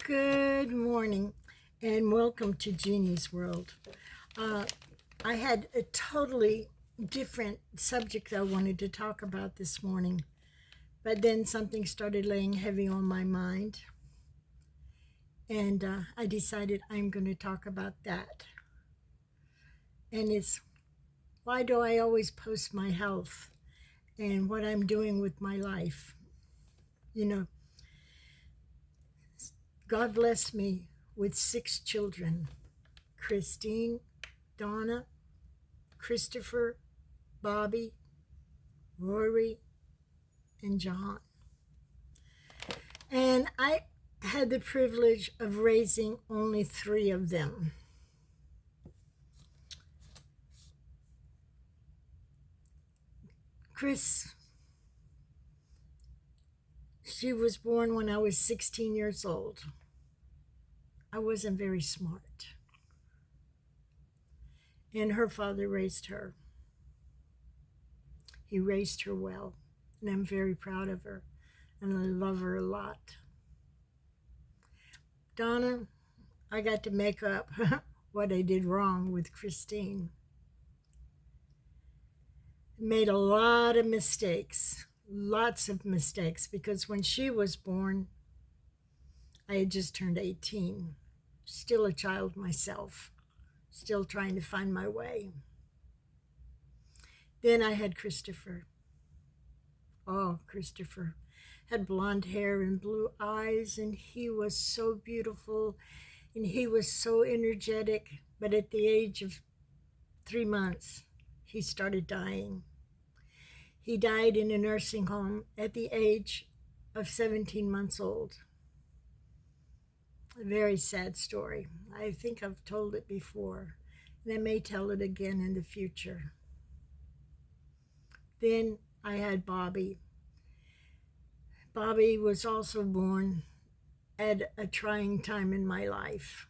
Good morning and welcome to Jeannie's World. I had a totally different subject I wanted to talk about this morning, but then something started laying heavy on my mind, and I decided I'm going to talk about that. And it's why do I always post my health and what I'm doing with my life? You know, God blessed me with 6 children: Christine, Donna, Christopher, Bobby, Rory, and John. And I had the privilege of raising only 3 of them. Chris, she was born when I was 16 years old. I wasn't very smart. And her father raised her. He raised her well, and I'm very proud of her, and I love her a lot. Donna, I got to make up what I did wrong with Christine. Made a lot of mistakes, lots of mistakes, because when she was born, I had just turned 18, still a child myself, still trying to find my way. Then I had Christopher. Oh, Christopher had blonde hair and blue eyes, and he was so beautiful, and he was so energetic, but at the age of 3 months, he started dying. He died in a nursing home at the age of 17 months old. A very sad story. I think I've told it before, and I may tell it again in the future. Then I had Bobby. Bobby was also born at a trying time in my life.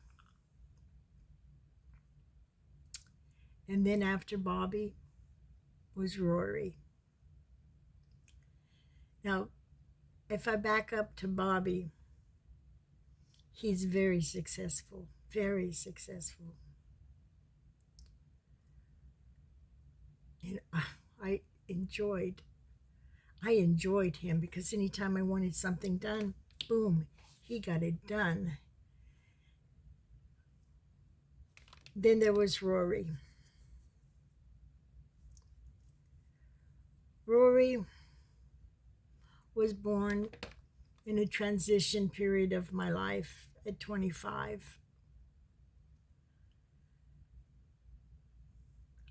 And then after Bobby was Rory. Now, if I back up to Bobby, he's very successful, very successful. And I enjoyed him because anytime I wanted something done, boom, he got it done. Then there was Rory. Rory was born in a transition period of my life at 25.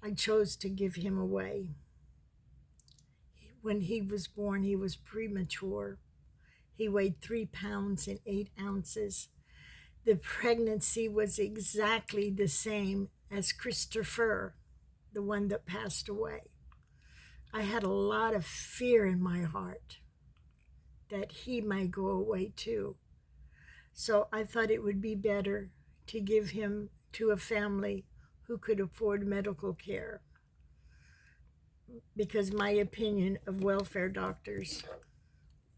I chose to give him away. When he was born, he was premature. He weighed 3 pounds and 8 ounces. The pregnancy was exactly the same as Christopher, the one that passed away. I had a lot of fear in my heart that he might go away too. So I thought it would be better to give him to a family who could afford medical care, because my opinion of welfare doctors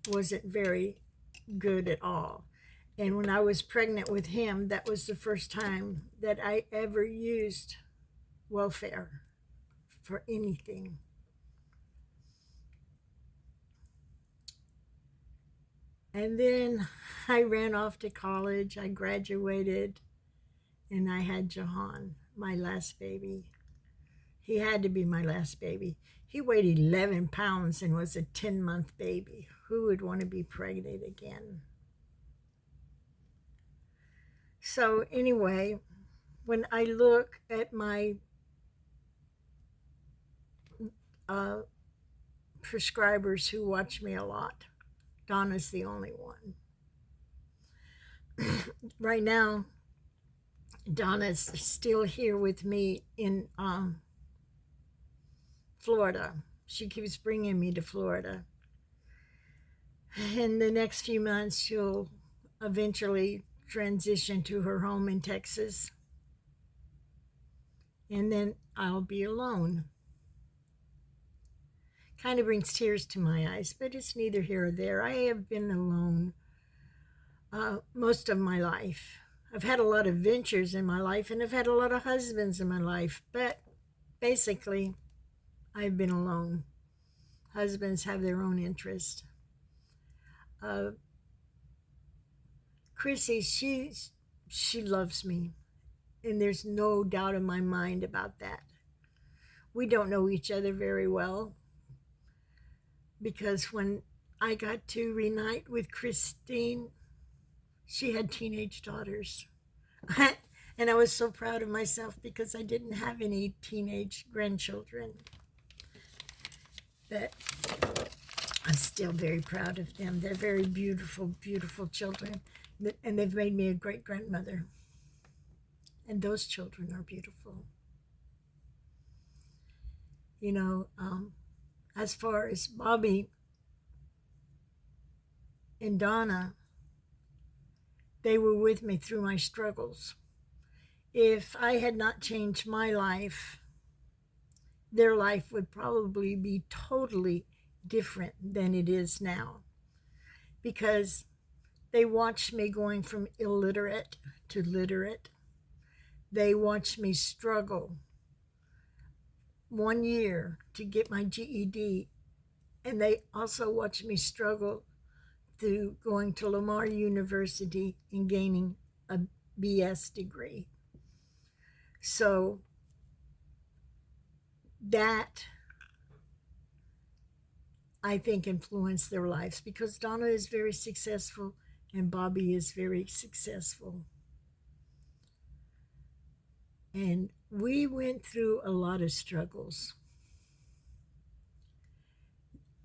wasn't very good at all. And when I was pregnant with him, that was the first time that I ever used welfare for anything. And then I ran off to college. I graduated, and I had Jahan, my last baby. He had to be my last baby. He weighed 11 pounds and was a 10-month baby. Who would want to be pregnant again? So anyway, when I look at my prescribers who watch me a lot, Donna's the only one. Right now, Donna's still here with me in Florida. She keeps bringing me to Florida. In the next few months, she'll eventually transition to her home in Texas. And then I'll be alone. Kind of brings tears to my eyes, but it's neither here or there. I have been alone most of my life. I've had a lot of ventures in my life, and I've had a lot of husbands in my life, but basically, I've been alone. Husbands have their own interest. Uh, Chrissy, she loves me, and there's no doubt in my mind about that. We don't know each other very well because when I got to reunite with Christine, she had teenage daughters. And I was so proud of myself because I didn't have any teenage grandchildren. But I'm still very proud of them. They're very beautiful, beautiful children. And they've made me a great grandmother. And those children are beautiful. You know, as far as Bobby and Donna, they were with me through my struggles. If I had not changed my life, their life would probably be totally different than it is now. Because they watched me going from illiterate to literate. They watched me struggle 1 year to get my GED. And they also watched me struggle through going to Lamar University and gaining a BS degree. So that, I think, influenced their lives because Donna is very successful and Bobby is very successful. And we went through a lot of struggles.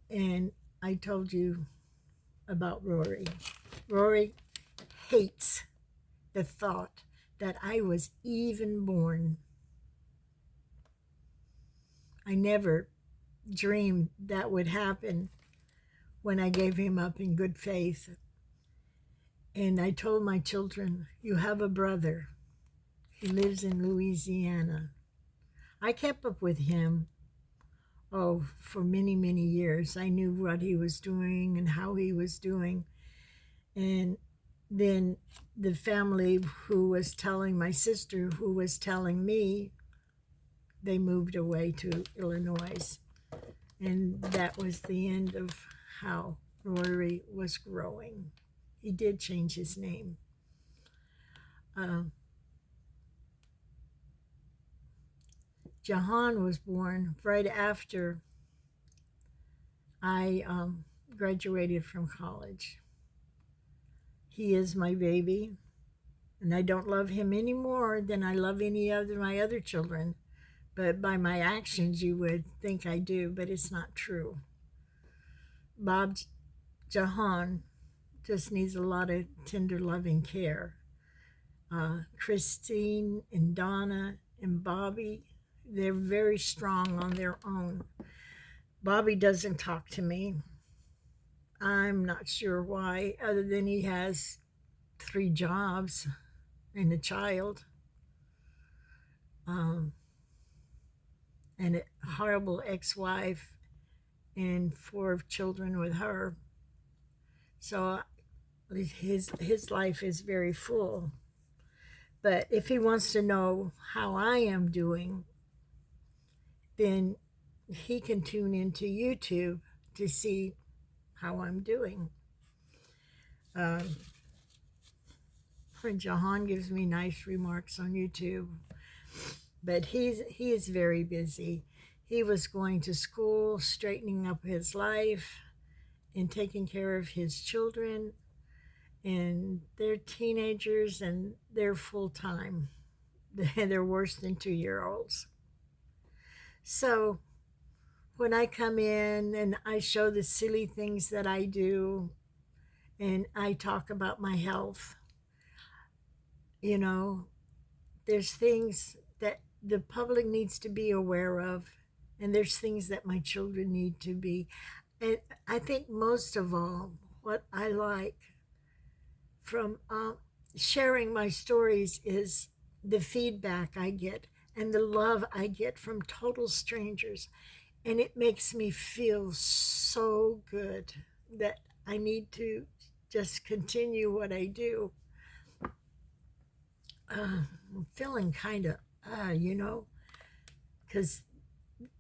And I told you about Rory. Rory hates the thought that I was even born. I never dreamed that would happen when I gave him up in good faith. And I told my children, you have a brother. He lives in Louisiana. I kept up with him, for many, many years. I knew what he was doing and how he was doing. And then the family who was telling my sister, who was telling me, they moved away to Illinois. And that was the end of how Rory was growing. He did change his name. Jahan was born right after I graduated from college. He is my baby, and I don't love him any more than I love any of my other children. But by my actions, you would think I do, but it's not true. Jahan just needs a lot of tender, loving care. Christine and Donna and Bobby, they're very strong on their own. Bobby doesn't talk to me. I'm not sure why, other than he has 3 jobs and a child. And a horrible ex-wife and 4 children with her. So his life is very full. But if he wants to know how I am doing, then he can tune into YouTube to see how I'm doing. Jahan gives me nice remarks on YouTube, but he is very busy. He was going to school, straightening up his life, and taking care of his children. And they're teenagers and they're full-time. They're worse than 2-year-olds. So when I come in and I show the silly things that I do and I talk about my health, there's things that the public needs to be aware of, and there's things that my children need to be. And I think most of all, what I like from sharing my stories is the feedback I get and the love I get from total strangers. And it makes me feel so good that I need to just continue what I do. I'm feeling kind of, you know, because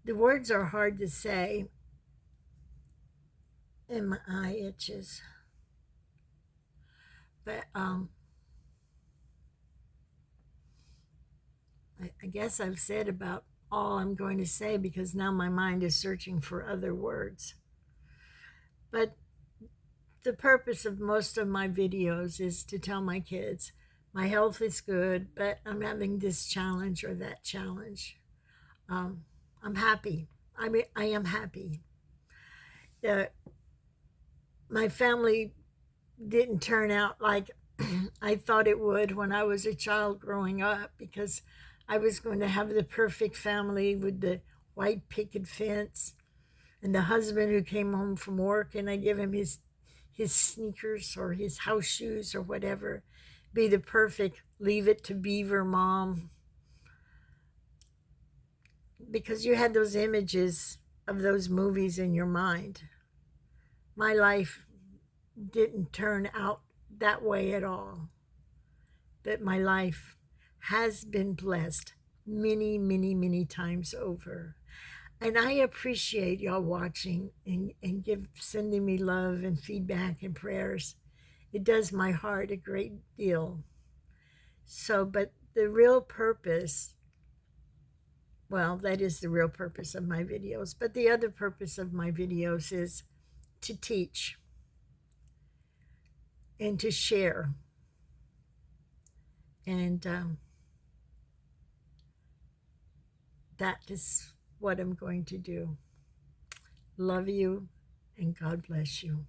the words are hard to say and my eye itches. But I guess I've said about all I'm going to say because now my mind is searching for other words. But the purpose of most of my videos is to tell my kids my health is good, but I'm having this challenge or that challenge. I'm happy. I mean, I am happy. My family didn't turn out like I thought it would when I was a child growing up, because I was going to have the perfect family with the white picket fence and the husband who came home from work and I give him his sneakers or his house shoes or whatever, be the perfect Leave It to Beaver mom, because you had those images of those movies in your mind. My life didn't turn out that way at all, but my life has been blessed many, many, many times over. And I appreciate y'all watching and sending me love and feedback and prayers. It does my heart a great deal. So, but the real purpose, well, that is the real purpose of my videos. But the other purpose of my videos is to teach and to share. And that is what I'm going to do. Love you and God bless you.